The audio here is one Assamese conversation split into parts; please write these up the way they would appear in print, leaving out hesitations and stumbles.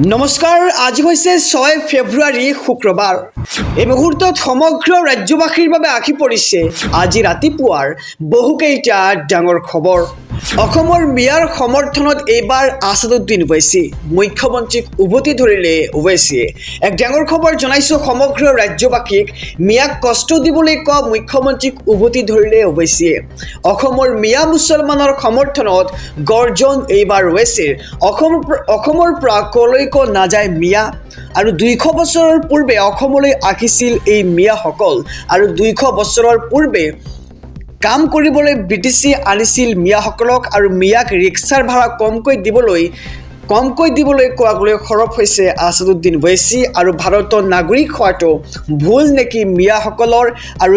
নমস্কাৰ, আজি হৈছে 6 ফেব্ৰুৱাৰী শুক্ৰবাৰ। এই মুহূৰ্তত সমগ্ৰ ৰাজ্যবাসীৰ বাবে আহি পৰিছে আজি ৰাতিপুৱাৰ বহুকেইটা ডাঙৰ খবৰ। অসমৰ মিয়াৰ সমৰ্থনত এইবাৰ আছাদুদ্দিন ওৱেইচি মুখ্যমন্ত্ৰীক উভতি ধৰিলে ওৱেইচিয়ে। এক ডাঙৰ খবৰ জনাইছো সমগ্ৰ ৰাজ্যবাসীক। মিয়াক কষ্ট দিবলৈ কোৱা মুখ্যমন্ত্ৰীক উভতি ধৰিলে ওৱেইচিয়ে। অসমৰ মিয়া মুছলমানৰ সমৰ্থনত গৰ্জন এইবাৰ ওৱেইচিৰ। অসমৰ পৰা কলৈকো নাযায় মিয়া। আৰু 200 বছৰৰ পূৰ্বে অসমলৈ আহিছিল এই মিয়াসকল আৰু 200 বছৰৰ পূৰ্বে কাম কৰিবলৈ ব্ৰিটিছে আনিছিল মিয়াসকলক আৰু মিয়াক ৰিক্সাৰ ভাড়া কমকৈ দিবলৈ কোৱালৈ সৰব হৈছে আছাদুদ্দিন ওৱেইচি। আৰু ভাৰতৰ নাগৰিক হোৱাটো ভুল নেকি মিয়াসকলৰ? আৰু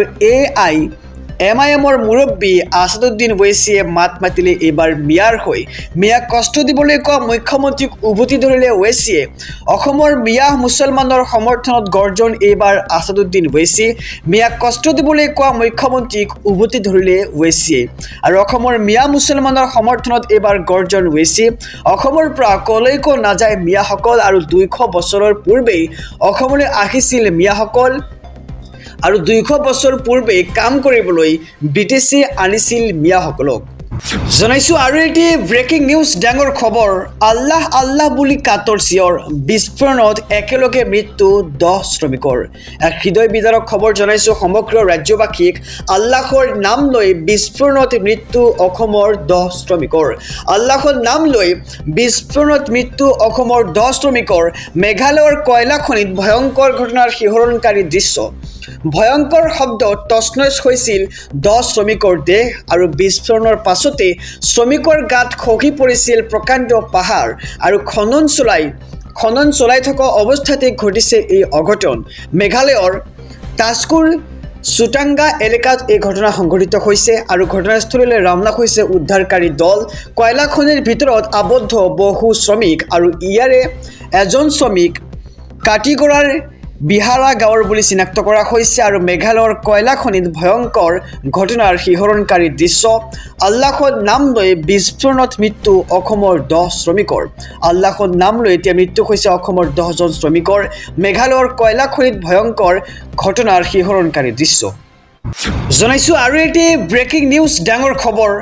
MIMৰ মুৰব্বী আছাদুদ্দিন ওৱেইচিয়ে মাত মাতিলে এইবাৰ মিয়াৰ হৈ। মিয়াক কষ্ট দিবলৈ কোৱা মুখ্যমন্ত্ৰীক উভতি ধৰিলে ওৱেইচিয়ে। অসমৰ মিয়া মুছলমানৰ সমৰ্থনত গৰ্জন এইবাৰ আছাদুদ্দিন ওৱেইচি। মিয়াক কষ্ট দিবলৈ কোৱা মুখ্যমন্ত্ৰীক উভতি ধৰিলে ওৱেইচিয়ে। আৰু অসমৰ মিয়া মুছলমানৰ সমৰ্থনত এইবাৰ গৰ্জন ওৱেইচি। অসমৰ পৰা কলৈকো নাযায় মিয়াসকল আৰু 200 বছৰৰ পূৰ্বেই অসমলৈ আহিছিল মিয়াসকল আৰু 200 বছৰ পূৰ্বে কাম কৰিবলৈ ব্ৰিটিছে আনিছিল মিয়াসকলক। জনাইছো আৰু এটি ব্ৰেকিং নিউজ, ডাঙৰ খবৰ। আল্লাহ আল্লাহ বুলি কাতৰ চিঞৰ, বিস্ফোৰণত একেলগে মৃত্যু 10 শ্ৰমিকৰ। এক হৃদয় বিদাৰক খবৰ জনাইছো সমগ্ৰ ৰাজ্যবাসীক। আল্লাহৰ নাম লৈ বিস্ফোৰণত মৃত্যু অসমৰ 10 শ্ৰমিকৰ। আল্লাহৰ নাম লৈ বিস্ফোৰণত মৃত্যু অসমৰ 10 শ্ৰমিকৰ। মেঘালয়ৰ কয়লা খনিত ভয়ংকৰ ঘটনাৰ শিহৰণকাৰী দৃশ্য। ভয়ংকৰ শব্দত তছনছ হৈছিল 10 শ্ৰমিকৰ দেহ আৰু বিস্ফোৰণৰ পাছতে শ্ৰমিকৰ গাত খহি পৰিছিল প্ৰকাণ্ড পাহাৰ আৰু খনন চলাই থকা অৱস্থাতে ঘটিছে এই অঘটন। মেঘালয়ৰ তাজকুৰ চুটাঙ্গা এলেকাত এই ঘটনা সংঘটিত হৈছে আৰু ঘটনাস্থলীলৈ ৰাওনা হৈছে উদ্ধাৰকাৰী দল। কয়লা খনিৰ ভিতৰত আবদ্ধ বহু শ্ৰমিক আৰু ইয়াৰে এজন শ্ৰমিক কাটিগড়াৰ বিহাৰা গাঁৱৰ বুলি চিনাক্ত কৰা হৈছে। আৰু মেঘালয়ৰ কয়লা খনিত ভয়ংকৰ ঘটনাৰ শিহৰণকাৰী দৃশ্য। আল্লাহৰ নাম লৈ বিস্ফোৰণত মৃত্যু অসমৰ 10 শ্ৰমিকৰ। আল্লাহৰ নাম লৈ এতিয়া মৃত্যু হৈছে অসমৰ 10জন শ্ৰমিকৰ। মেঘালয়ৰ কয়লা খনিত ভয়ংকৰ ঘটনাৰ শিহৰণকাৰী দৃশ্য। জনাইছো আৰু এটি ব্ৰেকিং নিউজ, ডাঙৰ খবৰ।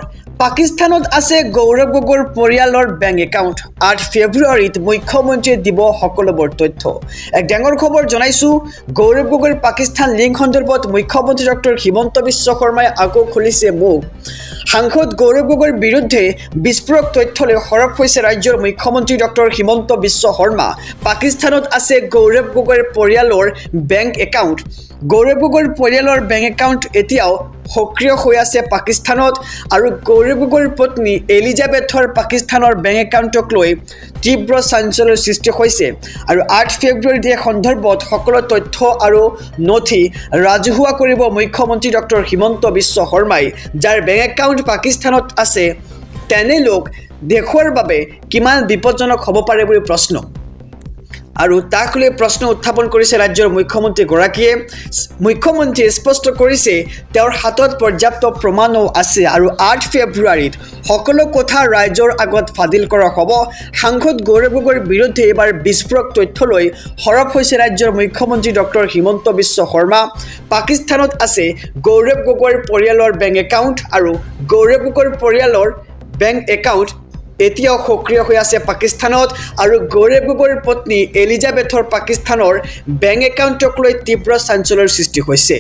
পাকিস্তানত আছে গৌৰৱ গগৈৰ পৰিয়ালৰ বেংক একাউণ্ট। 8 ফেব্ৰুৱাৰীত মুখ্যমন্ত্ৰীয়ে দিব সকলোবোৰ তথ্য। এক ডাঙৰ খবৰ জনাইছো গৌৰৱ গগৈৰ পাকিস্তান লিংক সন্দৰ্ভত মুখ্যমন্ত্ৰী ডক্টৰ হিমন্ত বিশ্ব শৰ্মাই আকৌ খুলিছে মুখ। সাংসদ গৌৰৱ গগৈৰ বিৰুদ্ধে বিস্ফোৰক তথ্যলৈ সৰব হৈছে ৰাজ্যৰ মুখ্যমন্ত্ৰী ডক্টৰ হিমন্ত বিশ্ব শৰ্মা। পাকিস্তানত আছে গৌৰৱ গগৈৰ পৰিয়ালৰ বেংক একাউণ্ট। গৌৰৱ গগৈৰ পৰিয়ালৰ বেংক একাউণ্ট এতিয়াও সক্ৰিয় হৈ আছে পাকিস্তানত। আৰু গৌৰৱ গগৈৰ পত্নী এলিজাবেথৰ পাকিস্তানৰ বেংক একাউণ্টক লৈ তীব্ৰ চাঞ্চল্যৰ সৃষ্টি হৈছে। আৰু 8 ফেব্ৰুৱাৰীত এই সন্দৰ্ভত সকলো তথ্য আৰু নথি ৰাজহুৱা কৰিব মুখ্যমন্ত্ৰী ডক্টৰ হিমন্ত বিশ্ব শৰ্মাই। যাৰ বেংক একাউণ্ট পাকিস্তানত আছে তেনে লোক দেশৰ বাবে কিমান বিপদজনক হ'ব পাৰে বুলি প্ৰশ্ন। আৰু তাক লৈ প্ৰশ্ন উত্থাপন কৰিছে ৰাজ্যৰ মুখ্যমন্ত্ৰীগৰাকীয়ে। মুখ্যমন্ত্ৰীয়ে স্পষ্ট কৰিছে তেওঁৰ হাতত পৰ্যাপ্ত প্ৰমাণো আছে আৰু 8 ফেব্ৰুৱাৰীত সকলো কথা ৰাইজৰ আগত ফাদিল কৰা হ'ব। সাংসদ গৌৰৱ গগৈৰ বিৰুদ্ধে এইবাৰ বিস্ফোৰক তথ্য লৈ সৰব হৈছে ৰাজ্যৰ মুখ্যমন্ত্ৰী ডক্টৰ হিমন্ত বিশ্ব শৰ্মা। পাকিস্তানত আছে গৌৰৱ গগৈৰ পৰিয়ালৰ বেংক একাউণ্ট আৰু গৌৰৱ গগৈৰ পৰিয়ালৰ বেংক একাউণ্ট এতিয়াও সক্ৰিয় হৈ আছে পাকিস্তানত। আৰু গৌৰৱ গগৈৰ পত্নী এলিজাবেথৰ পাকিস্তানৰ বেংক একাউণ্টক লৈ তীব্ৰ চাঞ্চল্যৰ সৃষ্টি হৈছে।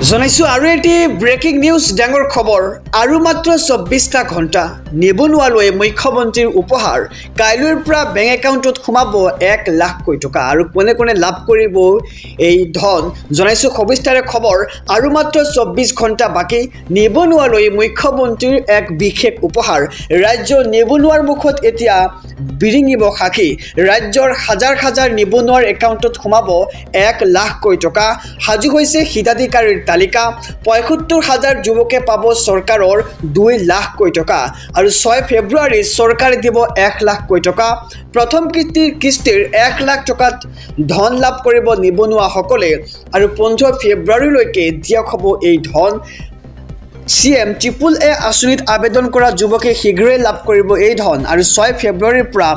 জনাইছো আৰু এটি ব্ৰেকিং নিউজ, ডাঙৰ খবৰ। আৰু মাত্ৰ 24টা ঘণ্টা নিবনুৱালৈ মুখ্যমন্ত্ৰীৰ উপহাৰ। কাইলৈৰ পৰা বেংক একাউণ্টত সোমাব 1 লাখ কোটি টকা। আৰু কোনে কোনে লাভ কৰিব এই ধন জনাইছো সবিস্তাৰে খবৰ। আৰু মাত্ৰ 24 ঘণ্টা বাকী নিবনুৱালৈ মুখ্যমন্ত্ৰীৰ এক বিশেষ উপহাৰ। ৰাজ্যৰ নিবনুৱাৰ মুখত এতিয়া বিৰিঙিব সাক্ষী। ৰাজ্যৰ হাজাৰ নিবনুৱাৰ একাউণ্টত সোমাব 1 লাখ কোটি টকা। সাজু হৈছে হিতাধিকাৰীৰ তালিকা। ৭৫,000 যুৱকে পাব চৰকাৰৰ 2 লাখ কোটি টকা। আৰু 6 ফেব্ৰুৱাৰীত চৰকাৰে দিব 1 লাখ কোটি টকা। প্ৰথম কিস্তিৰ 1 লাখ টকাত ধন লাভ কৰিব নিবনুৱাসকলে। আৰু 15 ফেব্ৰুৱাৰীলৈকে দিয়ক হ'ব এই ধন। CM AAA আঁচনিত আবেদন কৰা যুৱকে শীঘ্ৰেই লাভ কৰিব এই ধন। আৰু 6 ফেব্ৰুৱাৰীৰ পৰা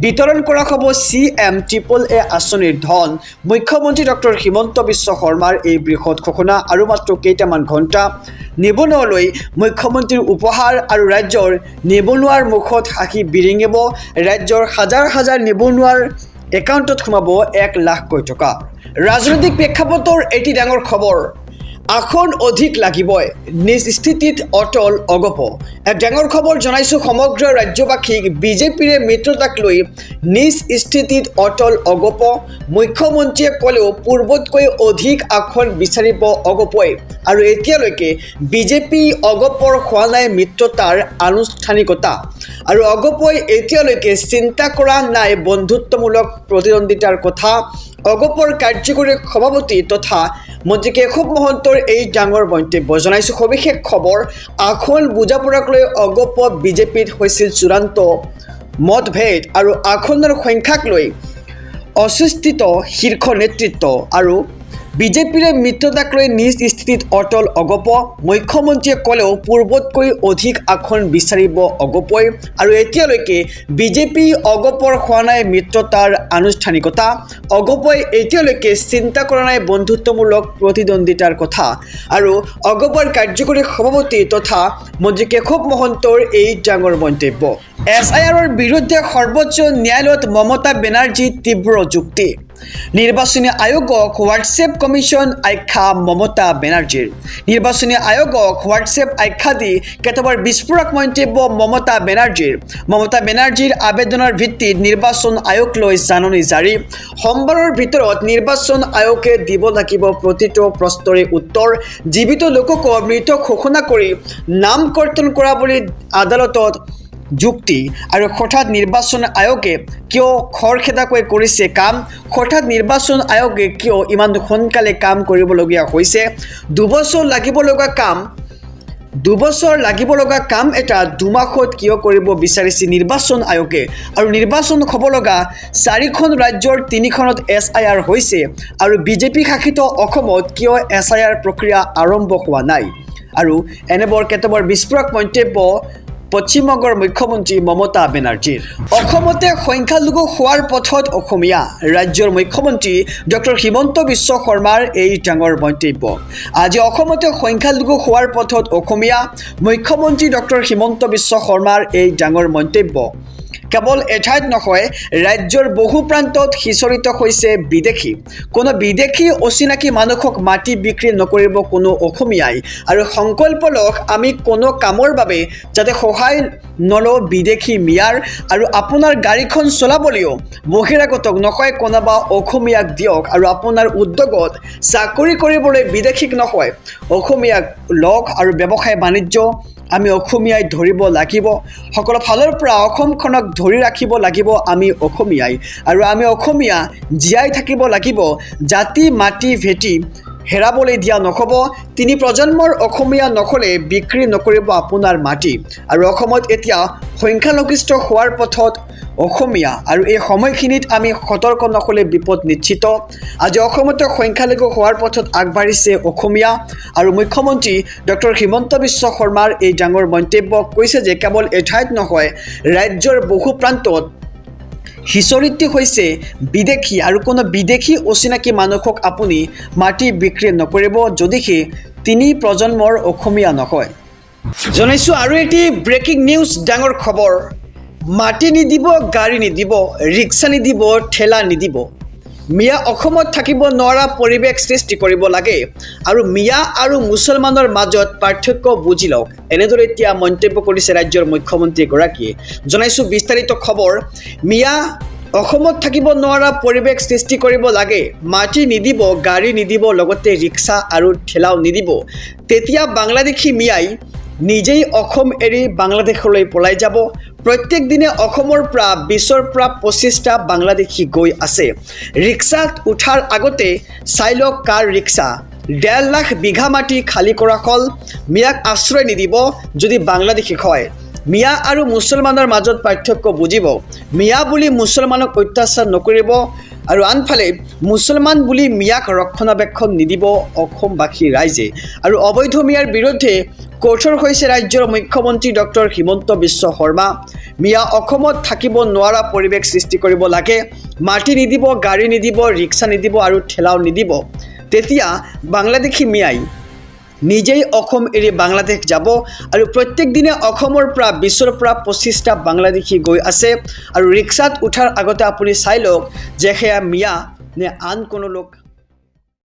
বিতৰণ কৰা হ'ব CMAAA আঁচনিৰ ধন। মুখ্যমন্ত্ৰী ডক্টৰ হিমন্ত বিশ্ব শৰ্মাৰ এই বৃহৎ ঘোষণা আৰু মাত্ৰ কেইটামান ঘণ্টা নিবনুৱালৈ মুখ্যমন্ত্ৰীৰ উপহাৰ আৰু ৰাজ্যৰ নিবনুৱাৰ মুখত হাঁহি বিৰিঙিব। ৰাজ্যৰ হাজাৰ হাজাৰ নিবনুৱাৰ একাউণ্টত সোমাব 1 লাখকৈ টকা। ৰাজনৈতিক প্ৰেক্ষাপটৰ এটি ডাঙৰ খবৰ। আসন অধিক লাগিবই, নিজ স্থিতিত অটল অগপ। এক ডাঙৰ খবৰ জনাইছোঁ সমগ্ৰ ৰাজ্যবাসীক। বিজেপিৰে মিত্ৰতাক লৈ নিজ স্থিতিত অটল অগপ। মুখ্যমন্ত্ৰীয়ে ক'লেও পূৰ্বতকৈ অধিক আসন বিচাৰিব অগপই। আৰু এতিয়ালৈকে বিজেপি অগপৰ হোৱা নাই মিত্ৰতাৰ আনুষ্ঠানিকতা। আৰু অগপই এতিয়ালৈকে চিন্তা কৰা নাই বন্ধুত্বমূলক প্ৰতিদ্বন্দ্বিতাৰ কথা। অগপৰ কাৰ্যকৰী সভাপতি তথা মন্ত্ৰী কেশৱ মহন্তৰ এই ডাঙৰ মন্তব্য জনাইছোঁ সবিশেষ খবৰ। আসন বুজাপৰাক লৈ অগপ বিজেপিত হৈছিল চূড়ান্ত মতভেদ আৰু আসনৰ সংখ্যাক লৈ অস্বস্তিত শীৰ্ষ নেতৃত্ব। আৰু বিজেপিৰে মিত্ৰতাক লৈ নিজ স্থিতিত অটল অগপ। মুখ্যমন্ত্ৰীয়ে ক'লেও পূৰ্বতকৈ অধিক আসন বিচাৰিব অগপই। আৰু এতিয়ালৈকে বিজেপি অগপৰ হোৱা নাই মিত্ৰতাৰ আনুষ্ঠানিকতা। অগপই এতিয়ালৈকে চিন্তা কৰা নাই বন্ধুত্বমূলক প্ৰতিদ্বন্দ্বিতাৰ কথা। আৰু অগপৰ কাৰ্যকৰী সভাপতি তথা মন্ত্ৰী কেশৱ মহন্তৰ এই ডাঙৰ মন্তব্য। SIRৰ বিৰুদ্ধে সৰ্বোচ্চ ন্যায়ালয়ত মমতা বেনাৰ্জী তীব্ৰ যুক্তি। নিৰ্বাচনী আয়োগক হোৱাটছএপ কমিশ্যন আখ্যা মমতা বেনাৰ্জীৰ। নিৰ্বাচনী আয়োগক হোৱাটছএপ আখ্যা দি কেতবাৰ বিস্ফোৰক মন্তব্য মমতা বেনাৰ্জীৰ। মমতা বেনাৰ্জীৰ আবেদনৰ ভিত্তিত নিৰ্বাচন আয়োগলৈ জাননী জাৰি। সোমবাৰৰ ভিতৰত নিৰ্বাচন আয়োগে দিব লাগিব প্ৰতিটো প্ৰশ্নৰে উত্তৰ। জীৱিত লোককো মৃত ঘোষণা কৰি নাম কৰ্তন কৰা বুলি আদালতত যুক্তি। আৰু হঠাৎ নিৰ্বাচন আয়োগে কিয় খৰখেদাকৈ কৰিছে কাম? হঠাৎ নিৰ্বাচন আয়োগে কিয় ইমান সোনকালে কাম কৰিবলগীয়া হৈছে? 2 বছৰ লাগিব লগা কাম এটা 2 মাহত কিয় কৰিব বিচাৰিছে নিৰ্বাচন আয়োগে? আৰু নিৰ্বাচন হ'ব লগা 4খন ৰাজ্যৰ 3খনত SIR হৈছে। আৰু বিজেপি শাসিত অসমত কিয় SIR প্ৰক্ৰিয়া আৰম্ভ হোৱা নাই? আৰু এনেবোৰ কেতবোৰ বিস্ফোৰক মন্তব্য পশ্চিমবংগৰ মুখ্যমন্ত্ৰী মমতা বেনাৰ্জীৰ। অসমতে সংখ্যালঘু হোৱাৰ পথত অসমীয়া। ৰাজ্যৰ মুখ্যমন্ত্ৰী ডক্টৰ হিমন্ত বিশ্ব শৰ্মাৰ এই ডাঙৰ মন্তব্য। আজি অসমতে সংখ্যালঘু হোৱাৰ পথত অসমীয়া। মুখ্যমন্ত্ৰী ডক্টৰ হিমন্ত বিশ্ব শৰ্মাৰ এই ডাঙৰ মন্তব্য। কেৱল এঠাইত নহয়, ৰাজ্যৰ বহু প্ৰান্তত সিঁচৰিত হৈছে বিদেশী। কোনো বিদেশী অচিনাকি মানুহক মাটি বিক্ৰী নকৰিব কোনো অসমীয়াই। আৰু সংকল্প লওক আমি কোনো কামৰ বাবে যাতে সহায় নলওঁ বিদেশী মিয়াৰ। আৰু আপোনাৰ গাড়ীখন চলাবলৈও বহিৰাগতক নহয় কোনোবা অসমীয়াক দিয়ক। আৰু আপোনাৰ উদ্যোগত চাকৰি কৰিবলৈ বিদেশীক নহয় অসমীয়াক লওক। আৰু ব্যৱসায় বাণিজ্য আমি অসমীয়াই ধৰিব লাগিব। সকলো ফালৰ পৰা অসমখনক ধৰি ৰাখিব লাগিব আমি অসমীয়াই। আৰু আমি অসমীয়া জীয়াই থাকিব লাগিব। জাতি মাটি ভেটি হেৰাবলৈ দিয়া নহ'ব। 3 প্ৰজন্মৰ অসমীয়া নহ'লে বিক্ৰী নকৰিব আপোনাৰ মাটি। আৰু অসমত এতিয়া সংখ্যালঘিষ্ঠ হোৱাৰ পথত অসমীয়া। আৰু এই সময়খিনিত আমি সতৰ্ক নহ'লে বিপদ নিশ্চিত। আজি অসমতে সংখ্যালঘু হোৱাৰ পথত আগবাঢ়িছে অসমীয়া। আৰু মুখ্যমন্ত্ৰী ডক্টৰ হিমন্ত বিশ্ব শৰ্মাৰ এই ডাঙৰ মন্তব্য কৈছে যে কেৱল এঠাইত নহয়, ৰাজ্যৰ বহু প্ৰান্তত সিঁচৰিত হৈছে বিদেশী। আৰু কোনো বিদেশী অচিনাকি মানুহক আপুনি মাটি বিক্ৰী নকৰিব যদিহে 3 প্ৰজন্মৰ অসমীয়া নহয়। জনাইছোঁ আৰু এটি ব্ৰেকিং নিউজ ডাঙৰ খবৰ। মাটি নিদিব, গাড়ী নিদিব, ৰিক্সা নিদিব, ঠেলা নিদিব। মিয়া অসমত থাকিব নোৱাৰা পৰিৱেশ সৃষ্টি কৰিব লাগে। আৰু মিয়া আৰু মুছলমানৰ মাজত পাৰ্থক্য বুজি লওক। এনেদৰে এতিয়া মন্তব্য কৰিছে ৰাজ্যৰ মুখ্যমন্ত্ৰীগৰাকীয়ে। জনাইছোঁ বিস্তাৰিত খবৰ। মিয়া অসমত থাকিব নোৱাৰা পৰিৱেশ সৃষ্টি কৰিব লাগে। মাটি নিদিব, গাড়ী নিদিব, লগতে ৰিক্সা আৰু ঠেলাও নিদিব। তেতিয়া বাংলাদেশী মিয়াই নিজেই অসম এৰি বাংলাদেশলৈ পলাই যাব। প্ৰত্যেক দিনে অসমৰ পৰা 20ৰ পৰা 25টা বাংলাদেশী গৈ আছে। ৰিক্সাত উঠাৰ আগতে চাই লওক কাৰ ৰিক্সা। 1.5 লাখ বিঘা মাটি খালী কৰা হ'ল। মিয়াক আশ্ৰয় নিদিব যদি বাংলাদেশী হয়। মিয়া আৰু মুছলমানৰ মাজত পাৰ্থক্য বুজিব। মিয়া বুলি মুছলমানক অত্যাচাৰ নকৰিব। আৰু আনফালে মুছলমান বুলি মিয়াক ৰক্ষণাবেক্ষণ নিদিব অসমবাসী ৰাইজে আৰু অবৈধ মিয়াৰ বিৰুদ্ধে কঠোৰ হৈছে ৰাজ্যৰ মুখ্যমন্ত্ৰী ডক্টৰ হিমন্ত বিশ্ব শৰ্মা। মিয়া অসমত থাকিব নোৱাৰা পৰিৱেশ সৃষ্টি কৰিব লাগে, মাটি নিদিব, গাড়ী নিদিব, ৰিক্সা নিদিব আৰু ঠেলাও নিদিব। তেতিয়া বাংলাদেশী মিয়াই নিজেই অসম এৰি বাংলাদেশ যাব আৰু প্ৰত্যেক দিনে অসমৰ পৰা 20ৰ পৰা 25টা বাংলাদেশী গৈ আছে আৰু ৰিক্সাত উঠাৰ আগতে আপুনি চাই লওক যে সেয়া মিয়া নে আন কোনো লোক।